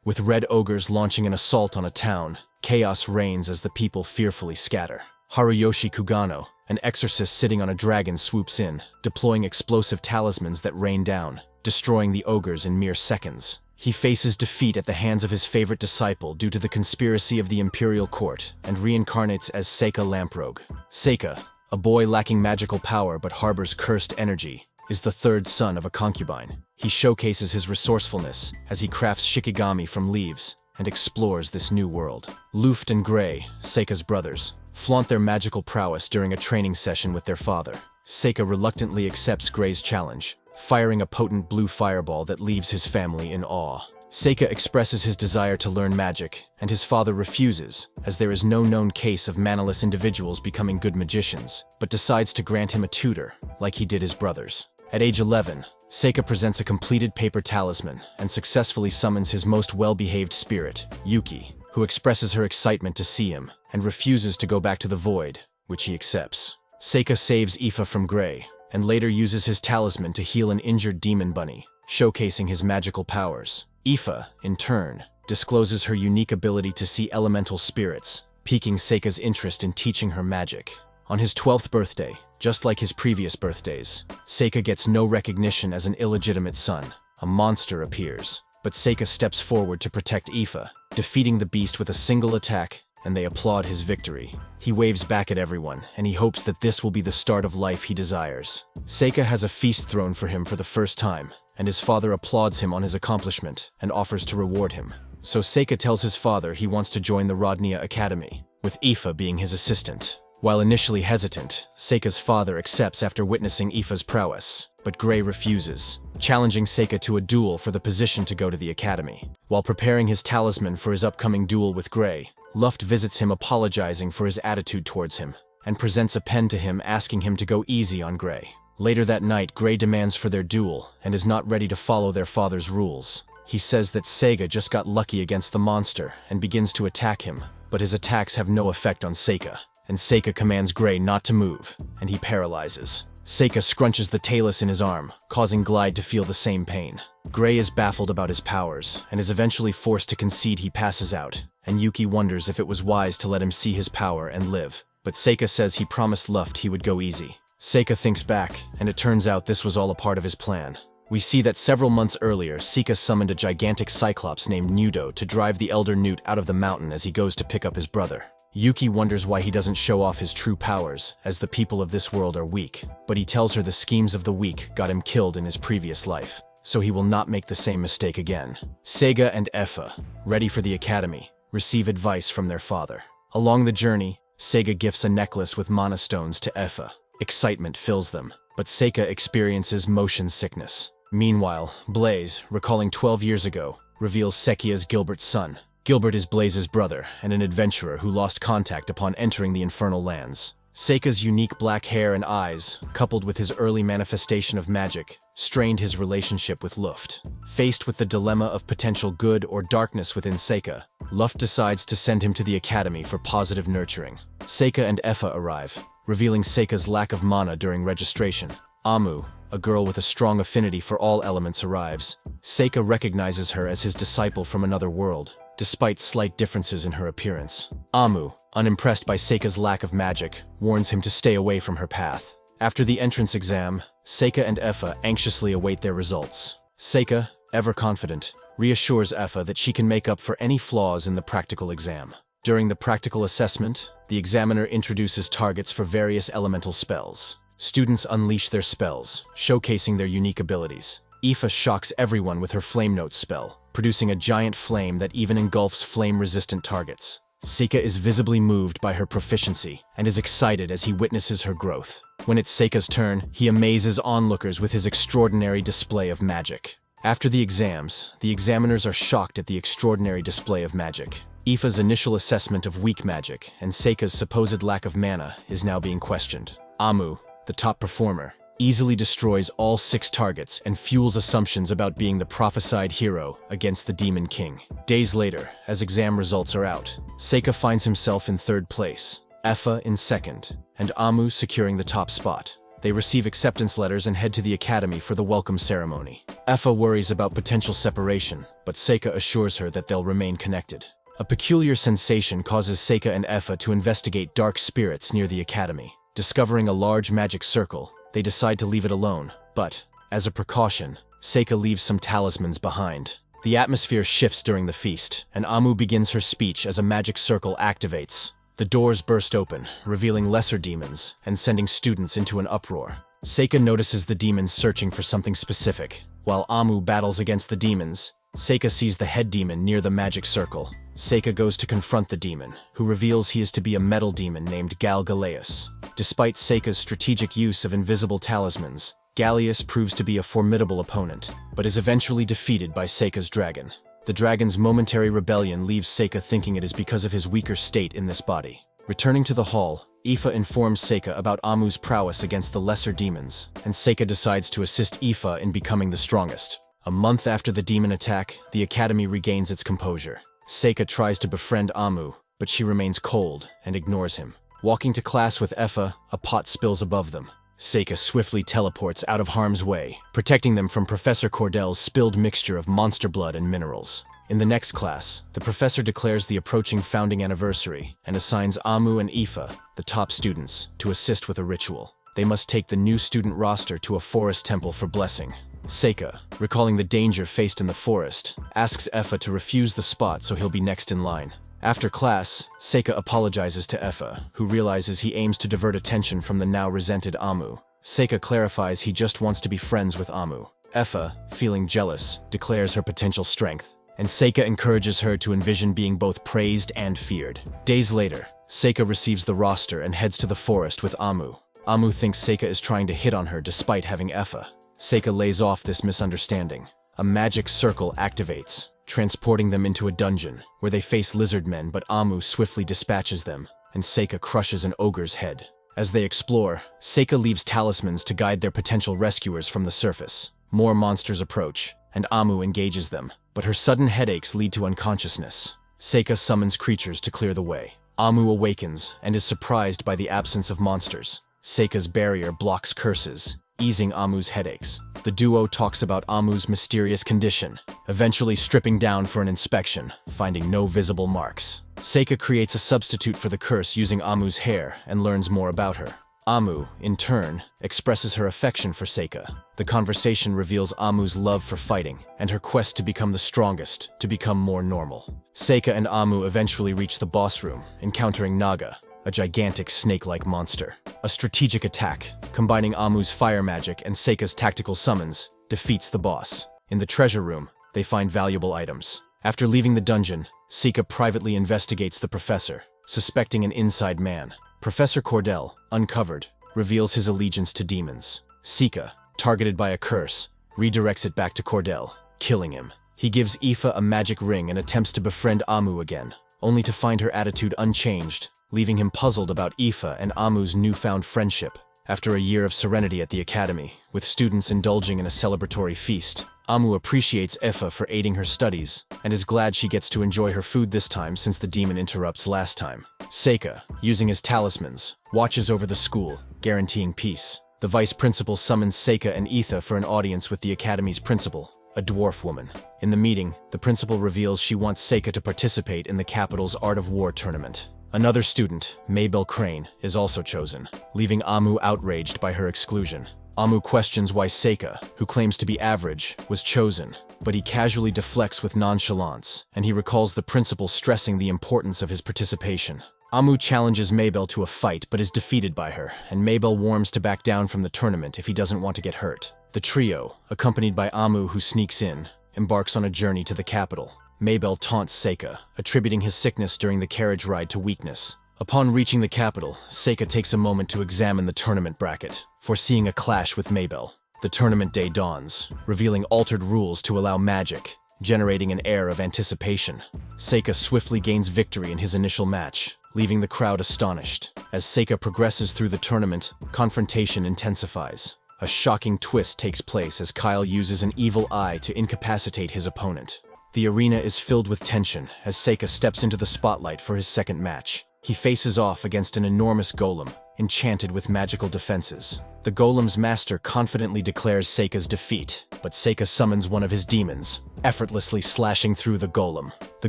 With red ogres launching an assault on a town, chaos reigns as the people fearfully scatter. Haruyoshi Kugano, an exorcist sitting on a dragon, swoops in, deploying explosive talismans that rain down, destroying the ogres in mere seconds. He faces defeat at the hands of his favorite disciple due to the conspiracy of the imperial court, and reincarnates as Seika Lamprogue. Seika, a boy lacking magical power but harbors cursed energy, is the third son of a concubine. He showcases his resourcefulness as he crafts shikigami from leaves and explores this new world. Luft and Gray, Seika's brothers, flaunt their magical prowess during a training session with their father. Seika reluctantly accepts Gray's challenge, firing a potent blue fireball that leaves his family in awe. Seika expresses his desire to learn magic, and his father refuses, as there is no known case of manaless individuals becoming good magicians, but decides to grant him a tutor, like he did his brothers. At age 11, Seika presents a completed paper talisman and successfully summons his most well-behaved spirit, Yuki, who expresses her excitement to see him, and refuses to go back to the void, which he accepts. Seika saves Ifa from Gray, and later uses his talisman to heal an injured demon bunny, showcasing his magical powers. Ifa, in turn, discloses her unique ability to see elemental spirits, piquing Seika's interest in teaching her magic. On his 12th birthday, just like his previous birthdays, Seika gets no recognition as an illegitimate son. A monster appears, but Seika steps forward to protect Ifa, defeating the beast with a single attack, and they applaud his victory. He waves back at everyone, and he hopes that this will be the start of life he desires. Seika has a feast thrown for him for the first time, and his father applauds him on his accomplishment and offers to reward him. So Seika tells his father he wants to join the Rodnia Academy, with Ifa being his assistant. While initially hesitant, Seika's father accepts after witnessing Ifa's prowess, but Gray refuses, challenging Seika to a duel for the position to go to the academy. While preparing his talisman for his upcoming duel with Gray, Luft visits him apologizing for his attitude towards him, and presents a pen to him asking him to go easy on Gray. Later that night, Gray demands for their duel and is not ready to follow their father's rules. He says that Seiga just got lucky against the monster and begins to attack him, but his attacks have no effect on Seika, and Seika commands Gray not to move, and he paralyzes. Seika scrunches the talus in his arm, causing Glide to feel the same pain. Gray is baffled about his powers, and is eventually forced to concede he passes out, and Yuki wonders if it was wise to let him see his power and live. But Seika says he promised Luft he would go easy. Seika thinks back, and it turns out this was all a part of his plan. We see that several months earlier, Seika summoned a gigantic cyclops named Nudo to drive the Elder Newt out of the mountain as he goes to pick up his brother. Yuki wonders why he doesn't show off his true powers, as the people of this world are weak, but he tells her the schemes of the weak got him killed in his previous life, so he will not make the same mistake again. Seiga and Effa, ready for the academy, receive advice from their father. Along the journey, Seiga gifts a necklace with mana stones to Effa. Excitement fills them, but Seika experiences motion sickness. Meanwhile, Blaze, recalling 12 years ago, reveals Sekia's Gilbert's son. Gilbert is Blaze's brother and an adventurer who lost contact upon entering the Infernal Lands. Seika's unique black hair and eyes, coupled with his early manifestation of magic, strained his relationship with Luft. Faced with the dilemma of potential good or darkness within Seika, Luft decides to send him to the academy for positive nurturing. Seika and Effa arrive, revealing Seika's lack of mana during registration. Amu, a girl with a strong affinity for all elements, arrives. Seika recognizes her as his disciple from another world, despite slight differences in her appearance. Amu, unimpressed by Seika's lack of magic, warns him to stay away from her path. After the entrance exam, Seika and Effa anxiously await their results. Seika, ever confident, reassures Effa that she can make up for any flaws in the practical exam. During the practical assessment, the examiner introduces targets for various elemental spells. Students unleash their spells, showcasing their unique abilities. Aoife shocks everyone with her Flame Note spell, producing a giant flame that even engulfs flame-resistant targets. Seika is visibly moved by her proficiency and is excited as he witnesses her growth. When it's Seika's turn, he amazes onlookers with his extraordinary display of magic. After the exams, the examiners are shocked at the extraordinary display of magic. Aoife's initial assessment of weak magic and Seika's supposed lack of mana is now being questioned. Amu, the top performer, easily destroys all 6 targets and fuels assumptions about being the prophesied hero against the Demon King. Days later, as exam results are out, Seika finds himself in 3rd place, Effa in 2nd, and Amu securing the top spot. They receive acceptance letters and head to the academy for the welcome ceremony. Effa worries about potential separation, but Seika assures her that they'll remain connected. A peculiar sensation causes Seika and Effa to investigate dark spirits near the academy. Discovering a large magic circle, they decide to leave it alone, but, as a precaution, Seika leaves some talismans behind. The atmosphere shifts during the feast, and Amu begins her speech as a magic circle activates. The doors burst open, revealing lesser demons, and sending students into an uproar. Seika notices the demons searching for something specific. While Amu battles against the demons, Seika sees the head demon near the magic circle. Seika goes to confront the demon, who reveals he is to be a metal demon named Galgaleus. Despite Seika's strategic use of invisible talismans, Gallius proves to be a formidable opponent, but is eventually defeated by Seika's dragon. The dragon's momentary rebellion leaves Seika thinking it is because of his weaker state in this body. Returning to the hall, Aoife informs Seika about Amu's prowess against the lesser demons, and Seika decides to assist Aoife in becoming the strongest. A month after the demon attack, the academy regains its composure. Seika tries to befriend Amu, but she remains cold and ignores him. Walking to class with Aoife, a pot spills above them. Seika swiftly teleports out of harm's way, protecting them from Professor Cordell's spilled mixture of monster blood and minerals. In the next class, the professor declares the approaching founding anniversary and assigns Amu and Aoife, the top students, to assist with a ritual. They must take the new student roster to a forest temple for blessing. Seika, recalling the danger faced in the forest, asks Aoife to refuse the spot so he'll be next in line. After class, Seika apologizes to Aoife, who realizes he aims to divert attention from the now resented Amu. Seika clarifies he just wants to be friends with Amu. Aoife, feeling jealous, declares her potential strength, and Seika encourages her to envision being both praised and feared. Days later, Seika receives the roster and heads to the forest with Amu. Amu thinks Seika is trying to hit on her despite having Aoife. Seika lays off this misunderstanding. A magic circle activates, transporting them into a dungeon, where they face lizard men, but Amu swiftly dispatches them, and Seika crushes an ogre's head. As they explore, Seika leaves talismans to guide their potential rescuers from the surface. More monsters approach, and Amu engages them, but her sudden headaches lead to unconsciousness. Seika summons creatures to clear the way. Amu awakens and is surprised by the absence of monsters. Seika's barrier blocks curses, easing Amu's headaches. The duo talks about Amu's mysterious condition, eventually stripping down for an inspection, finding no visible marks. Seika creates a substitute for the curse using Amu's hair and learns more about her. Amu, in turn, expresses her affection for Seika. The conversation reveals Amu's love for fighting and her quest to become the strongest, to become more normal. Seika and Amu eventually reach the boss room, encountering Naga, a gigantic snake-like monster. A strategic attack, combining Amu's fire magic and Seika's tactical summons, defeats the boss. In the treasure room, they find valuable items. After leaving the dungeon, Seika privately investigates the professor, suspecting an inside man. Professor Cordell, uncovered, reveals his allegiance to demons. Seika, targeted by a curse, redirects it back to Cordell, killing him. He gives Aoife a magic ring and attempts to befriend Amu again, only to find her attitude unchanged, leaving him puzzled about Aoife and Amu's newfound friendship. After a year of serenity at the academy, with students indulging in a celebratory feast, Amu appreciates Aoife for aiding her studies, and is glad she gets to enjoy her food this time since the demon interrupts last time. Seika, using his talismans, watches over the school, guaranteeing peace. The vice principal summons Seika and Aoife for an audience with the academy's principal, a dwarf woman. In the meeting, the principal reveals she wants Seika to participate in the capital's Art of War tournament. Another student, Mabel Crane, is also chosen, leaving Amu outraged by her exclusion. Amu questions why Seika, who claims to be average, was chosen, but he casually deflects with nonchalance, and he recalls the principal stressing the importance of his participation. Amu challenges Mabel to a fight but is defeated by her, and Mabel warns to back down from the tournament if he doesn't want to get hurt. The trio, accompanied by Amu who sneaks in, embarks on a journey to the capital. Mabel taunts Seika, attributing his sickness during the carriage ride to weakness. Upon reaching the capital, Seika takes a moment to examine the tournament bracket, foreseeing a clash with Mabel. The tournament day dawns, revealing altered rules to allow magic, generating an air of anticipation. Seika swiftly gains victory in his initial match, leaving the crowd astonished. As Seika progresses through the tournament, confrontation intensifies. A shocking twist takes place as Kyle uses an evil eye to incapacitate his opponent. The arena is filled with tension as Seika steps into the spotlight for his second match. He faces off against an enormous golem, enchanted with magical defenses. The golem's master confidently declares Seika's defeat, but Seika summons one of his demons, effortlessly slashing through the golem. The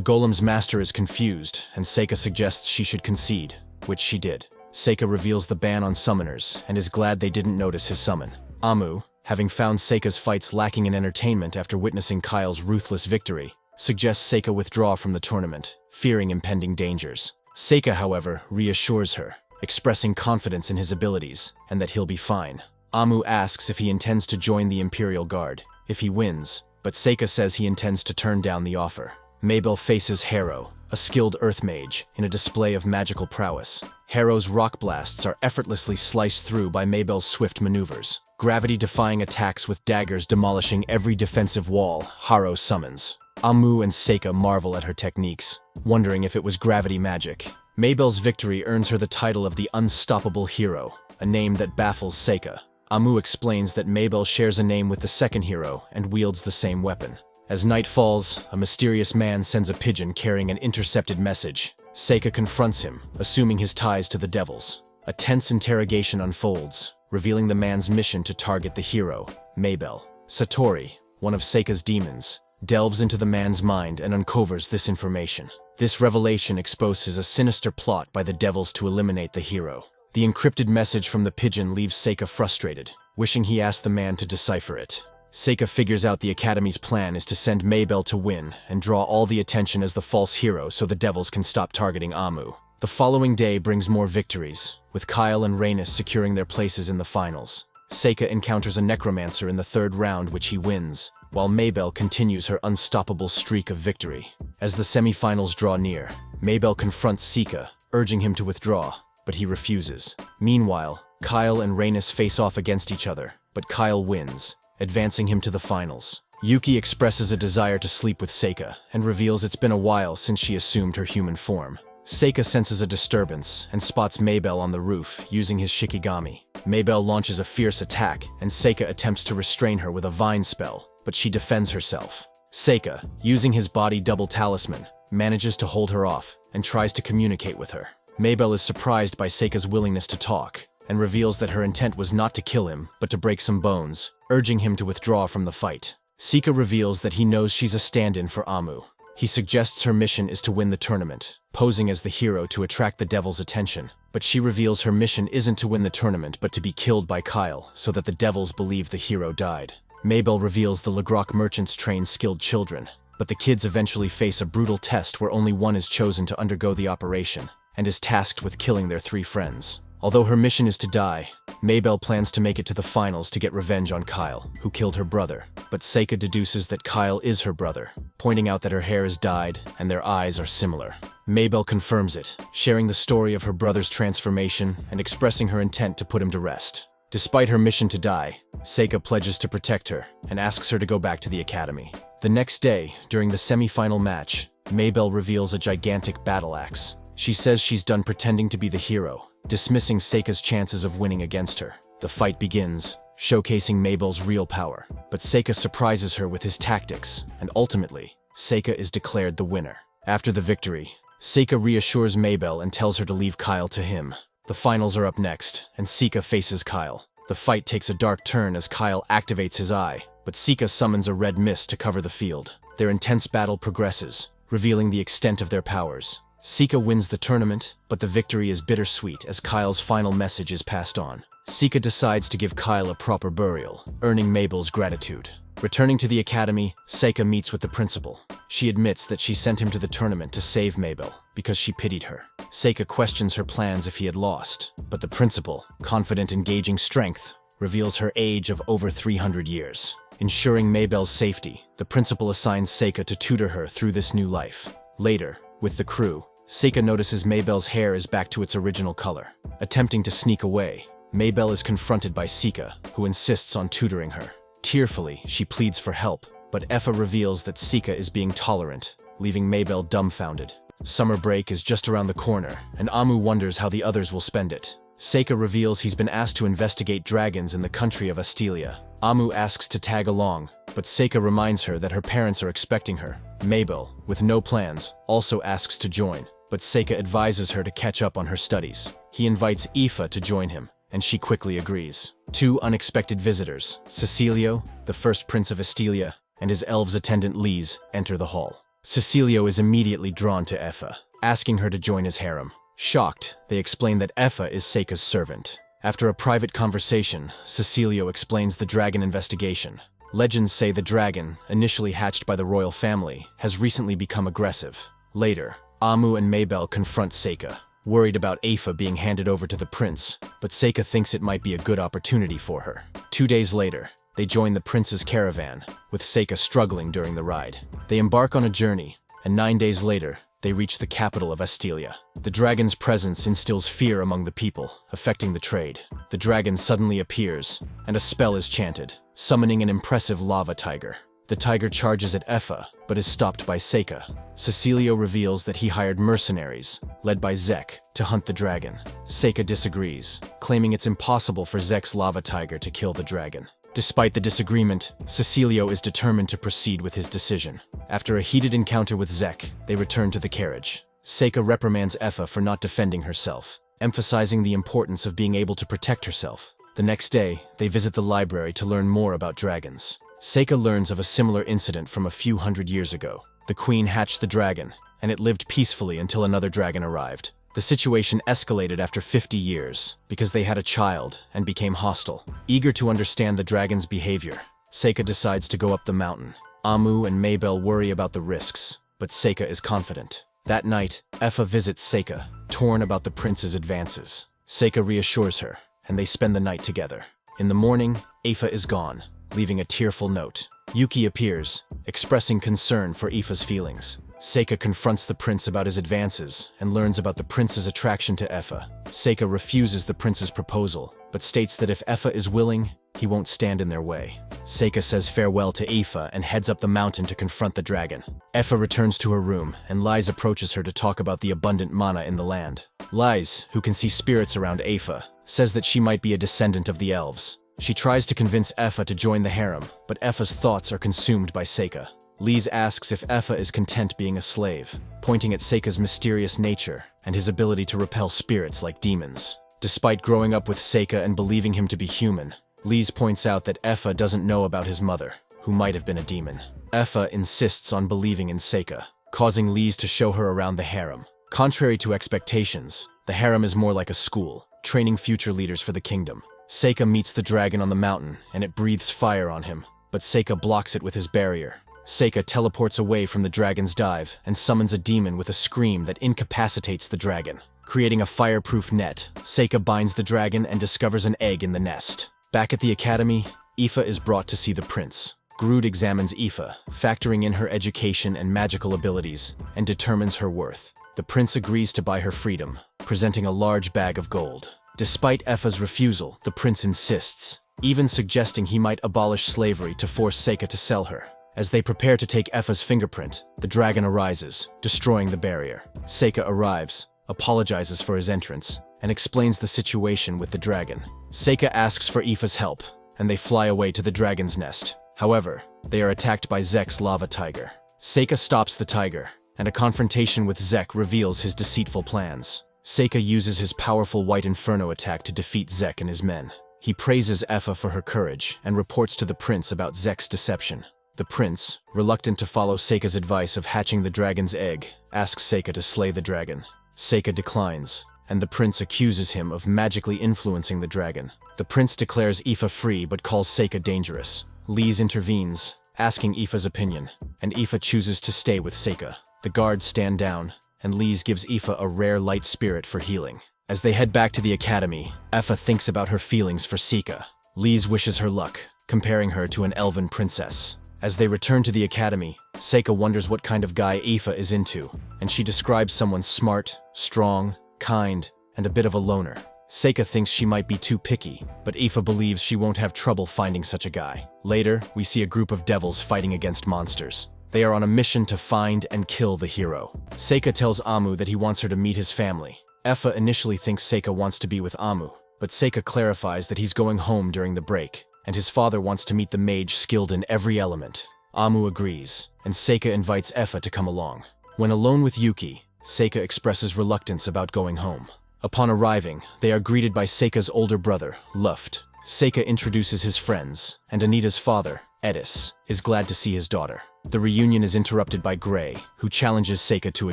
golem's master is confused, and Seika suggests she should concede, which she did. Seika reveals the ban on summoners, and is glad they didn't notice his summon. Amu, having found Seika's fights lacking in entertainment after witnessing Kyle's ruthless victory, suggests Seika withdraw from the tournament, fearing impending dangers. Seika, however, reassures her, expressing confidence in his abilities, and that he'll be fine. Amu asks if he intends to join the Imperial Guard, if he wins, but Seika says he intends to turn down the offer. Mabel faces Harrow, a skilled earth mage, in a display of magical prowess. Harrow's rock blasts are effortlessly sliced through by Mabel's swift maneuvers. Gravity-defying attacks with daggers demolishing every defensive wall, Harrow summons. Amu and Seika marvel at her techniques, wondering if it was gravity magic. Mabel's victory earns her the title of the Unstoppable Hero, a name that baffles Seika. Amu explains that Mabel shares a name with the second hero and wields the same weapon. As night falls, a mysterious man sends a pigeon carrying an intercepted message. Seika confronts him, assuming his ties to the devils. A tense interrogation unfolds, revealing the man's mission to target the hero, Mabel. Satori, one of Seika's demons, delves into the man's mind and uncovers this information. This revelation exposes a sinister plot by the devils to eliminate the hero. The encrypted message from the pigeon leaves Seika frustrated, wishing he asked the man to decipher it. Seika figures out the Academy's plan is to send Mabel to win and draw all the attention as the false hero so the devils can stop targeting Amu. The following day brings more victories, with Kyle and Rhaenys securing their places in the finals. Seika encounters a necromancer in the third round, which he wins, while Mabel continues her unstoppable streak of victory. As the semi-finals draw near, Mabel confronts Seika, urging him to withdraw, but he refuses. Meanwhile, Kyle and Rhaenys face off against each other, but Kyle wins, advancing him to the finals. Yuki expresses a desire to sleep with Seika and reveals it's been a while since she assumed her human form. Seika senses a disturbance and spots Mabel on the roof using his Shikigami. Mabel launches a fierce attack and Seika attempts to restrain her with a vine spell, but she defends herself. Seika, using his body double talisman, manages to hold her off and tries to communicate with her. Mabel is surprised by Seika's willingness to talk and reveals that her intent was not to kill him, but to break some bones, urging him to withdraw from the fight. Seika reveals that he knows she's a stand-in for Amu. He suggests her mission is to win the tournament, posing as the hero to attract the devil's attention. But she reveals her mission isn't to win the tournament but to be killed by Kyle so that the devils believe the hero died. Mabel reveals the Legrock merchants train skilled children, but the kids eventually face a brutal test where only one is chosen to undergo the operation, and is tasked with killing their 3 friends. Although her mission is to die, Mabel plans to make it to the finals to get revenge on Kyle, who killed her brother. But Seika deduces that Kyle is her brother, pointing out that her hair is dyed and their eyes are similar. Mabel confirms it, sharing the story of her brother's transformation and expressing her intent to put him to rest. Despite her mission to die, Seika pledges to protect her and asks her to go back to the academy. The next day, during the semi-final match, Mabel reveals a gigantic battle axe. She says she's done pretending to be the hero, dismissing Seika's chances of winning against her. The fight begins, showcasing Mabel's real power, but Seika surprises her with his tactics, and ultimately, Seika is declared the winner. After the victory, Seika reassures Mabel and tells her to leave Kyle to him. The finals are up next, and Seika faces Kyle. The fight takes a dark turn as Kyle activates his eye, but Seika summons a red mist to cover the field. Their intense battle progresses, revealing the extent of their powers. Seika wins the tournament, but the victory is bittersweet as Kyle's final message is passed on. Seika decides to give Kyle a proper burial, earning Mabel's gratitude. Returning to the academy, Seika meets with the principal. She admits that she sent him to the tournament to save Mabel, because she pitied her. Seika questions her plans if he had lost, but the principal, confident in gauging strength, reveals her age of over 300 years. Ensuring Mabel's safety, the principal assigns Seika to tutor her through this new life. Later, with the crew, Seika notices Mabel's hair is back to its original color. Attempting to sneak away, Mabel is confronted by Seika, who insists on tutoring her. Tearfully, she pleads for help, but Effa reveals that Seika is being tolerant, leaving Mabel dumbfounded. Summer break is just around the corner, and Amu wonders how the others will spend it. Seika reveals he's been asked to investigate dragons in the country of Astelia. Amu asks to tag along, but Seika reminds her that her parents are expecting her. Mabel, with no plans, also asks to join, but Seika advises her to catch up on her studies. He invites Aoife to join him, and she quickly agrees. Two unexpected visitors, Cecilio, the first prince of Estilia, and his elves attendant Lise, enter the hall. Cecilio is immediately drawn to Aoife, asking her to join his harem. Shocked, they explain that Aoife is Seika's servant. After a private conversation, Cecilio explains the dragon investigation. Legends say the dragon, initially hatched by the royal family, has recently become aggressive. Later, Amu and Mabel confront Seika, worried about Aoife being handed over to the prince, but Seika thinks it might be a good opportunity for her. 2 days later, they join the prince's caravan, with Seika struggling during the ride. They embark on a journey, and 9 days later, they reach the capital of Estilia. The dragon's presence instills fear among the people, affecting the trade. The dragon suddenly appears, and a spell is chanted, summoning an impressive lava tiger. The tiger charges at Aoife, but is stopped by Seika. Cecilio reveals that he hired mercenaries, led by Zek, to hunt the dragon. Seika disagrees, claiming it's impossible for Zek's lava tiger to kill the dragon. Despite the disagreement, Cecilio is determined to proceed with his decision. After a heated encounter with Zek, they return to the carriage. Seika reprimands Aoife for not defending herself, emphasizing the importance of being able to protect herself. The next day, they visit the library to learn more about dragons. Seika learns of a similar incident from a few hundred years ago. The queen hatched the dragon, and it lived peacefully until another dragon arrived. The situation escalated after 50 years, because they had a child and became hostile. Eager to understand the dragon's behavior, Seika decides to go up the mountain. Amu and Mabel worry about the risks, but Seika is confident. That night, Aoife visits Seika, torn about the prince's advances. Seika reassures her, and they spend the night together. In the morning, Aoife is gone, leaving a tearful note. Yuki appears, expressing concern for Aoife's feelings. Seika confronts the prince about his advances and learns about the prince's attraction to Aoife. Seika refuses the prince's proposal, but states that if Aoife is willing, he won't stand in their way. Seika says farewell to Aoife and heads up the mountain to confront the dragon. Aoife returns to her room, and Lise approaches her to talk about the abundant mana in the land. Lise, who can see spirits around Aoife, says that she might be a descendant of the elves. She tries to convince Aoife to join the harem, but Aoife's thoughts are consumed by Seika. Lise asks if Aoife is content being a slave, pointing at Seika's mysterious nature and his ability to repel spirits like demons. Despite growing up with Seika and believing him to be human, Lise points out that Aoife doesn't know about his mother, who might have been a demon. Aoife insists on believing in Seika, causing Lise to show her around the harem. Contrary to expectations, the harem is more like a school, training future leaders for the kingdom. Seika meets the dragon on the mountain, and it breathes fire on him, but Seika blocks it with his barrier. Seika teleports away from the dragon's dive and summons a demon with a scream that incapacitates the dragon. Creating a fireproof net, Seika binds the dragon and discovers an egg in the nest. Back at the academy, Aoife is brought to see the prince. Groot examines Aoife, factoring in her education and magical abilities, and determines her worth. The prince agrees to buy her freedom, presenting a large bag of gold. Despite Aoife's refusal, the prince insists, even suggesting he might abolish slavery to force Seika to sell her. As they prepare to take Aoife's fingerprint, the dragon arises, destroying the barrier. Seika arrives, apologizes for his entrance, and explains the situation with the dragon. Seika asks for Aoife's help, and they fly away to the dragon's nest. However, they are attacked by Zek's lava tiger. Seika stops the tiger, and a confrontation with Zek reveals his deceitful plans. Seika uses his powerful White Inferno attack to defeat Zek and his men. He praises Aoife for her courage and reports to the prince about Zek's deception. The prince, reluctant to follow Seika's advice of hatching the dragon's egg, asks Seika to slay the dragon. Seika declines, and the prince accuses him of magically influencing the dragon. The prince declares Aoife free but calls Seika dangerous. Lise intervenes, asking Aoife's opinion, and Aoife chooses to stay with Seika. The guards stand down, and Lise gives Aoife a rare light spirit for healing. As they head back to the academy, Aoife thinks about her feelings for Seika. Lise wishes her luck, comparing her to an elven princess. As they return to the academy, Seika wonders what kind of guy Aoife is into, and she describes someone smart, strong, kind, and a bit of a loner. Seika thinks she might be too picky, but Aoife believes she won't have trouble finding such a guy. Later, we see a group of devils fighting against monsters. They are on a mission to find and kill the hero. Seika tells Amu that he wants her to meet his family. Aoife initially thinks Seika wants to be with Amu, but Seika clarifies that he's going home during the break, and his father wants to meet the mage skilled in every element. Amu agrees, and Seika invites Aoife to come along. When alone with Yuki, Seika expresses reluctance about going home. Upon arriving, they are greeted by Seika's older brother, Luft. Seika introduces his friends, and Anita's father, Edis, is glad to see his daughter. The reunion is interrupted by Gray, who challenges Seika to a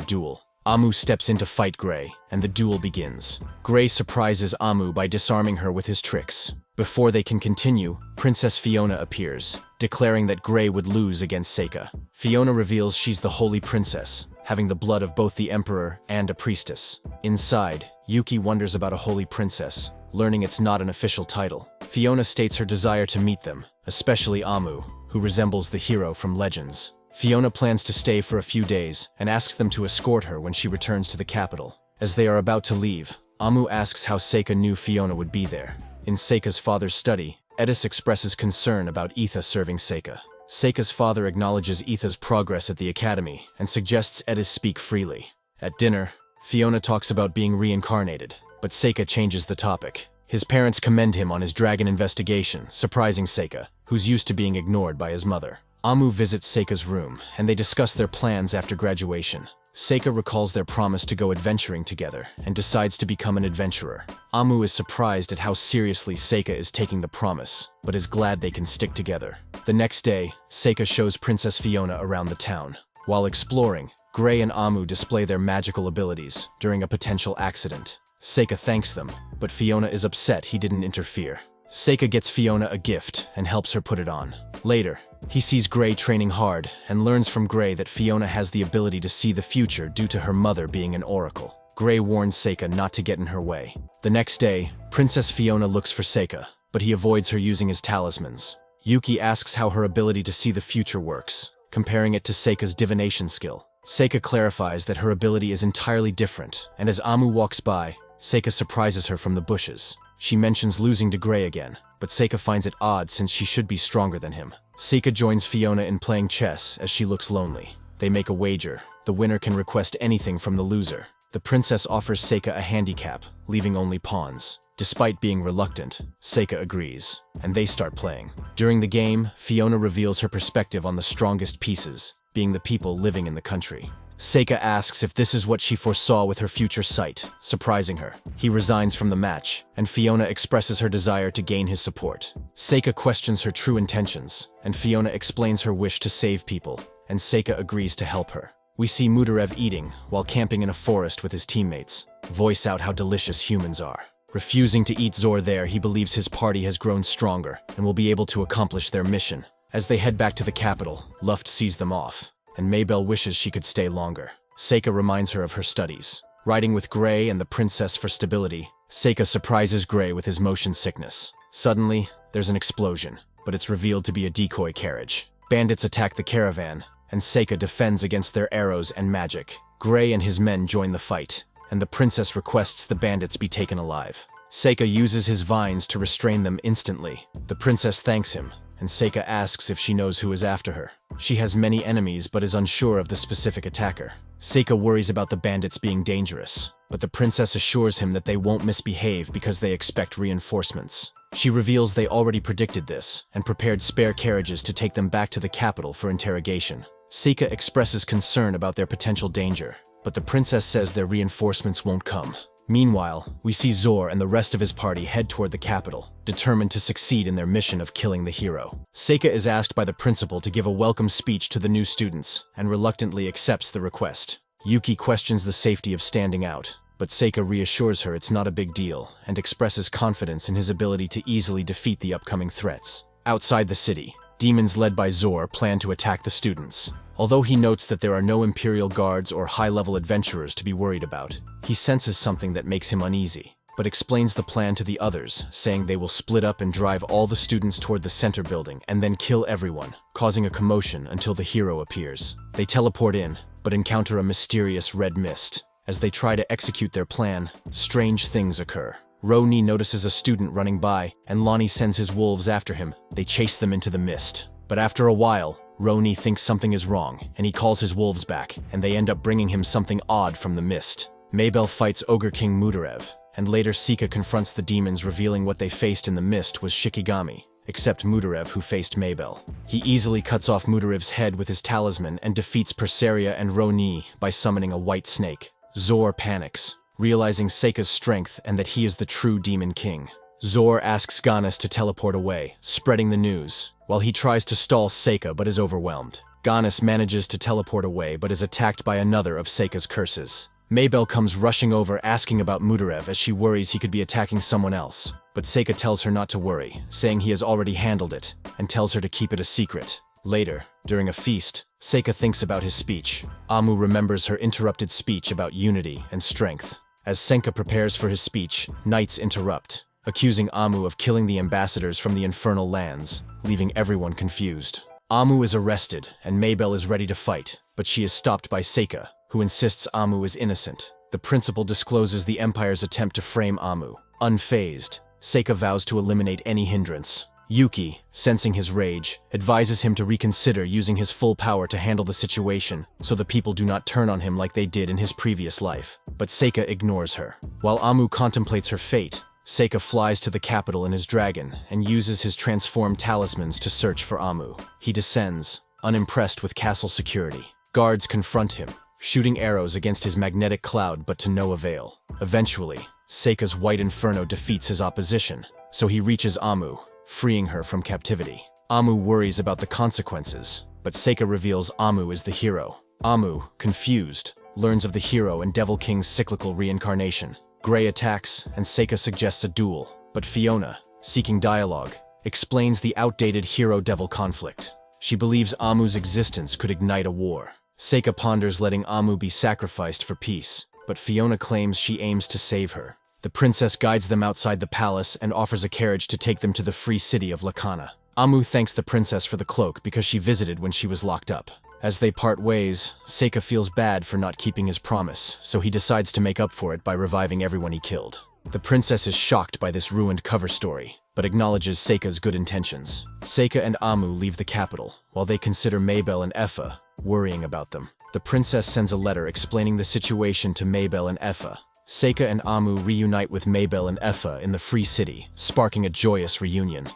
duel. Amu steps in to fight Gray, and the duel begins. Gray surprises Amu by disarming her with his tricks. Before they can continue, Princess Fiona appears, declaring that Gray would lose against Seika. Fiona reveals she's the Holy Princess, having the blood of both the Emperor and a priestess. Inside, Yuki wonders about a Holy Princess, learning it's not an official title. Fiona states her desire to meet them, especially Amu, who resembles the hero from Legends. Fiona plans to stay for a few days and asks them to escort her when she returns to the capital. As they are about to leave, Amu asks how Seika knew Fiona would be there. In Seika's father's study, Edis expresses concern about Etha serving Seika. Seika's father acknowledges Etha's progress at the academy and suggests Edis speak freely. At dinner, Fiona talks about being reincarnated, but Seika changes the topic. His parents commend him on his dragon investigation, surprising Seika, who's used to being ignored by his mother. Amu visits Seika's room, and they discuss their plans after graduation. Seika recalls their promise to go adventuring together and decides to become an adventurer. Amu is surprised at how seriously Seika is taking the promise, but is glad they can stick together. The next day, Seika shows Princess Fiona around the town. While exploring, Gray and Amu display their magical abilities during a potential accident. Seika thanks them, but Fiona is upset he didn't interfere. Seika gets Fiona a gift and helps her put it on. Later, he sees Gray training hard and learns from Gray that Fiona has the ability to see the future due to her mother being an oracle. Gray warns Seika not to get in her way. The next day, Princess Fiona looks for Seika, but he avoids her using his talismans. Yuki asks how her ability to see the future works, comparing it to Seika's divination skill. Seika clarifies that her ability is entirely different, and as Amu walks by, Seika surprises her from the bushes. She mentions losing to Gray again, but Seika finds it odd since she should be stronger than him. Seika joins Fiona in playing chess as she looks lonely. They make a wager. The winner can request anything from the loser. The princess offers Seika a handicap, leaving only pawns. Despite being reluctant, Seika agrees, and they start playing. During the game, Fiona reveals her perspective on the strongest pieces, being the people living in the country. Seika asks if this is what she foresaw with her future sight, surprising her. He resigns from the match, and Fiona expresses her desire to gain his support. Seika questions her true intentions, and Fiona explains her wish to save people, and Seika agrees to help her. We see Mudarev eating while camping in a forest with his teammates, voice out how delicious humans are. Refusing to eat Zor there, he believes his party has grown stronger and will be able to accomplish their mission. As they head back to the capital, Luft sees them off, and Maybelle wishes she could stay longer. Seika reminds her of her studies. Riding with Gray and the princess for stability, Seika surprises Gray with his motion sickness. Suddenly, there's an explosion, but it's revealed to be a decoy carriage. Bandits attack the caravan, and Seika defends against their arrows and magic. Gray and his men join the fight, and the princess requests the bandits be taken alive. Seika uses his vines to restrain them instantly. The princess thanks him, and Seika asks if she knows who is after her. She has many enemies but is unsure of the specific attacker. Seika worries about the bandits being dangerous, but the princess assures him that they won't misbehave because they expect reinforcements. She reveals they already predicted this and prepared spare carriages to take them back to the capital for interrogation. Seika expresses concern about their potential danger, but the princess says their reinforcements won't come. Meanwhile, we see Zor and the rest of his party head toward the capital, determined to succeed in their mission of killing the hero. Seika is asked by the principal to give a welcome speech to the new students, and reluctantly accepts the request. Yuki questions the safety of standing out, but Seika reassures her it's not a big deal, and expresses confidence in his ability to easily defeat the upcoming threats. Outside the city, demons led by Zor plan to attack the students. Although he notes that there are no Imperial guards or high-level adventurers to be worried about, he senses something that makes him uneasy, but explains the plan to the others, saying they will split up and drive all the students toward the center building and then kill everyone, causing a commotion until the hero appears. They teleport in, but encounter a mysterious red mist. As they try to execute their plan, strange things occur. Roni notices a student running by, and Lonnie sends his wolves after him. They chase them into the mist. But after a while, Roni thinks something is wrong, and he calls his wolves back, and they end up bringing him something odd from the mist. Maybelle fights Ogre King Mudarev, and later Seika confronts the demons, revealing what they faced in the mist was Shikigami, except Mudarev, who faced Maybelle. He easily cuts off Mudarev's head with his talisman and defeats Perseria and Roni by summoning a white snake. Zor panics, realizing Seika's strength and that he is the true Demon King. Zor asks Ganes to teleport away, spreading the news, while he tries to stall Seika but is overwhelmed. Ganes manages to teleport away but is attacked by another of Seika's curses. Maybell comes rushing over asking about Mudarev as she worries he could be attacking someone else. But Seika tells her not to worry, saying he has already handled it, and tells her to keep it a secret. Later, during a feast, Seika thinks about his speech. Amu remembers her interrupted speech about unity and strength. As Senka prepares for his speech, knights interrupt, accusing Amu of killing the ambassadors from the infernal lands, leaving everyone confused. Amu is arrested, and Maybell is ready to fight, but she is stopped by Seika, who insists Amu is innocent. The principal discloses the Empire's attempt to frame Amu. Unfazed, Seika vows to eliminate any hindrance. Yuki, sensing his rage, advises him to reconsider using his full power to handle the situation so the people do not turn on him like they did in his previous life. But Seika ignores her. While Amu contemplates her fate, Seika flies to the capital in his dragon and uses his transformed talismans to search for Amu. He descends, unimpressed with castle security. Guards confront him, shooting arrows against his magnetic cloud but to no avail. Eventually, Seika's white inferno defeats his opposition, so he reaches Amu, freeing her from captivity. Amu worries about the consequences, but Seika reveals Amu is the hero. Amu, confused, learns of the hero and Devil King's cyclical reincarnation. Gray attacks, and Seika suggests a duel, but Fiona, seeking dialogue, explains the outdated hero-devil conflict. She believes Amu's existence could ignite a war. Seika ponders letting Amu be sacrificed for peace, but Fiona claims she aims to save her. The princess guides them outside the palace and offers a carriage to take them to the free city of Lakana. Amu thanks the princess for the cloak because she visited when she was locked up. As they part ways, Seika feels bad for not keeping his promise, so he decides to make up for it by reviving everyone he killed. The princess is shocked by this ruined cover story, but acknowledges Seika's good intentions. Seika and Amu leave the capital, while they consider Maybell and Effa, worrying about them. The princess sends a letter explaining the situation to Maybell and Effa. Seika and Amu reunite with Maybell and Effa in the Free City, sparking a joyous reunion.